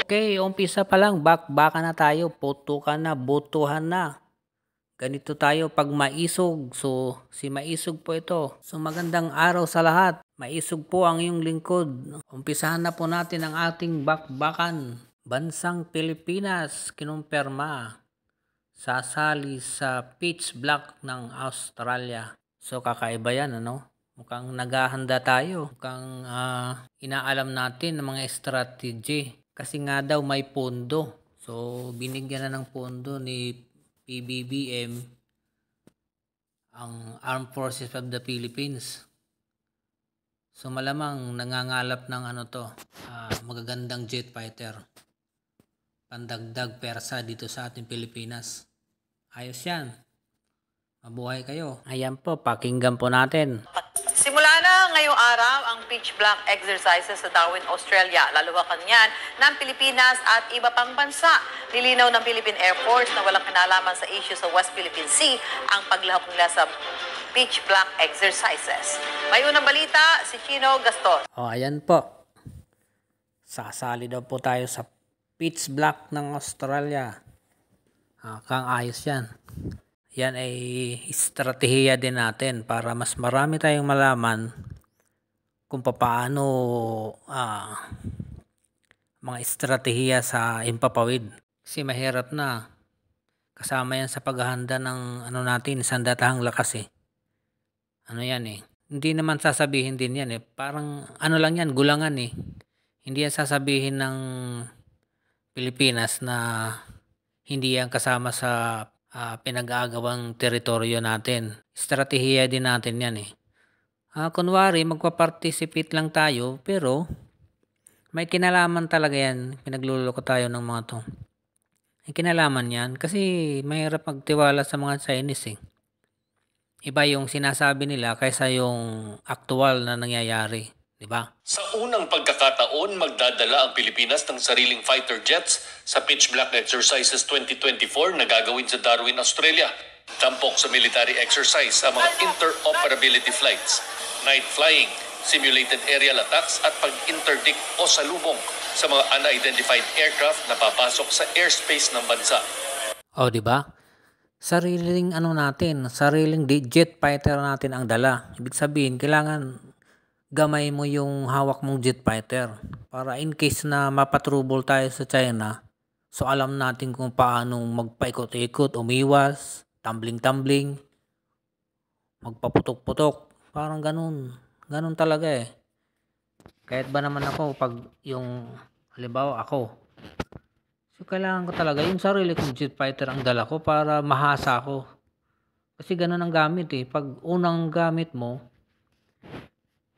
Okay, umpisa pa lang, baka na tayo, putukan na, botohan na. Ganito tayo pag maisog. So, si maisog po ito. So, magandang araw sa lahat. Maisog po ang iyong lingkod. Umpisahan na po natin ang ating bakbakan. Bansang Pilipinas, kinumpirma, sasali sa pitch black ng Australia. So, kakaiba yan, ano? Mukhang naghahanda tayo. Mukhang inaalam natin ng mga strategy. Kasi nga daw may pondo. So, binigyan na ng pondo ni PBBM ang Armed Forces of the Philippines. So, malamang nangangalap ng magagandang jet fighter. Pandagdag persa dito sa ating Pilipinas. Ayos yan. Mabuhay kayo. Ayan po, pakinggan po natin. Simula na ngayong araw ang pitch black exercises sa Darwin, Australia. Lalawakan niyan ng Pilipinas at iba pang bansa. Nilinaw ng Philippine Air Force na walang kinalaman sa issue sa West Philippine Sea ang paglahok nila sa pitch black exercises. May unang balita, si Chino Gaston. Ayan po. Sasali daw po tayo sa pitch black ng Australia. Kang ayos yan. Yan ay estratehiya din natin para mas marami tayong malaman kung paano mga estratehiya sa impapawid. Kasi mahirap na. Kasama yan sa paghahanda ng natin, sandatahang lakas eh. Yan eh. Hindi naman sasabihin din yan eh. Parang lang yan, gulangan eh. Hindi yan sasabihin ng Pilipinas na hindi yan kasama sa pinag-aagawang teritoryo natin. Estratehiya din natin yan eh. Kunwari, magpa-participate lang tayo, pero may kinalaman talaga yan. Pinagluloko tayo ng mga to. May kinalaman yan kasi mahirap magtiwala sa mga Chinese eh. Iba yung sinasabi nila kaysa yung aktual na nangyayari. Diba? Sa unang pagkakataon, magdadala ang Pilipinas ng sariling fighter jets sa Pitch Black Exercises 2024 na gagawin sa Darwin, Australia. Tampok sa military exercise ang mga interoperability flights, night flying, simulated aerial attacks at pag-interdict o salubong sa mga unidentified aircraft na papasok sa airspace ng bansa. Diba? Sariling sariling jet fighter natin ang dala. Ibig sabihin, kailangan gamay mo yung hawak mong jet fighter para in case na mapatrouble tayo sa China, so alam natin kung paano magpaikot-ikot, umiwas, tumbling-tumbling, magpaputok-putok, parang ganun talaga eh. Kahit ba naman ako, pag yung halimbawa ako, so kailangan ko talaga yung sarili kong jet fighter ang dala ko para mahasa ko. Kasi ganun ang gamit eh. Pag unang gamit mo,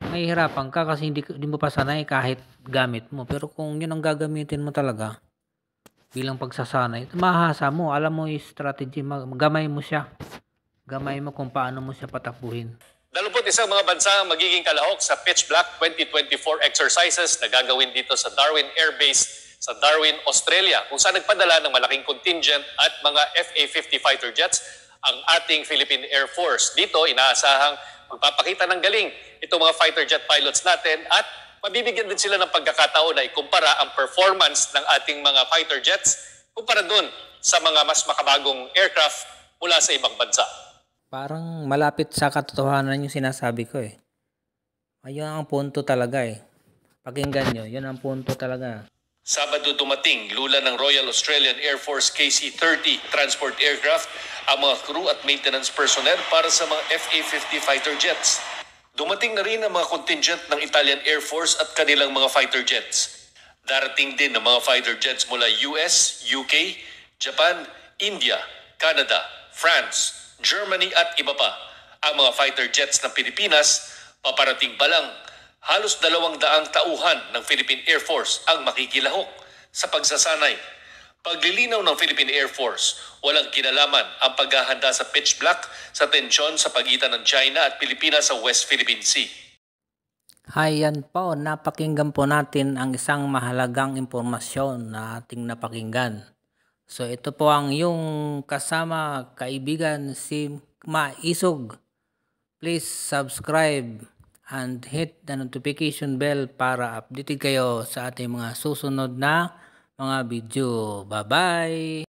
mahihirapan ka kasi hindi mo pa sanay kahit gamit mo. Pero kung yun ang gagamitin mo talaga bilang pagsasanay, mahasa mo, alam mo yung strategy, gamay mo siya. Gamay mo kung paano mo siya patakbuhin. 21 mga bansa ang magiging kalahok sa Pitch Black 2024 exercises na gagawin dito sa Darwin Air Base sa Darwin, Australia, kung saan nagpadala ng malaking contingent at mga FA-50 fighter jets ang ating Philippine Air Force. Dito, inaasahang magpapakita ng galing itong mga fighter jet pilots natin at mabibigyan din sila ng pagkakataon na ikumpara ang performance ng ating mga fighter jets kumpara dun sa mga mas makabagong aircraft mula sa ibang bansa. Parang malapit sa katotohanan yung sinasabi ko eh. Ayun ang punto talaga eh. Pakinggan nyo, yun ang punto talaga. Sabado dumating, lula ng Royal Australian Air Force KC-30 transport aircraft ang mga crew at maintenance personnel para sa mga FA-50 fighter jets. Dumating na rin ang mga contingent ng Italian Air Force at kanilang mga fighter jets. Darating din ang mga fighter jets mula US, UK, Japan, India, Canada, France, Germany at iba pa. Ang mga fighter jets ng Pilipinas, paparating pa lang. Halos 200 tauhan ng Philippine Air Force ang makikilahok sa pagsasanay. Paglilinaw ng Philippine Air Force, walang kinalaman ang paghahanda sa pitch black sa tensyon sa pagitan ng China at Pilipinas sa West Philippine Sea. Yan po, napakinggan po natin ang isang mahalagang impormasyon na ating napakinggan. So ito po ang yung kasama kaibigan si Maisog. Please subscribe and hit the notification bell para updated kayo sa ating mga susunod na mga video. Bye-bye!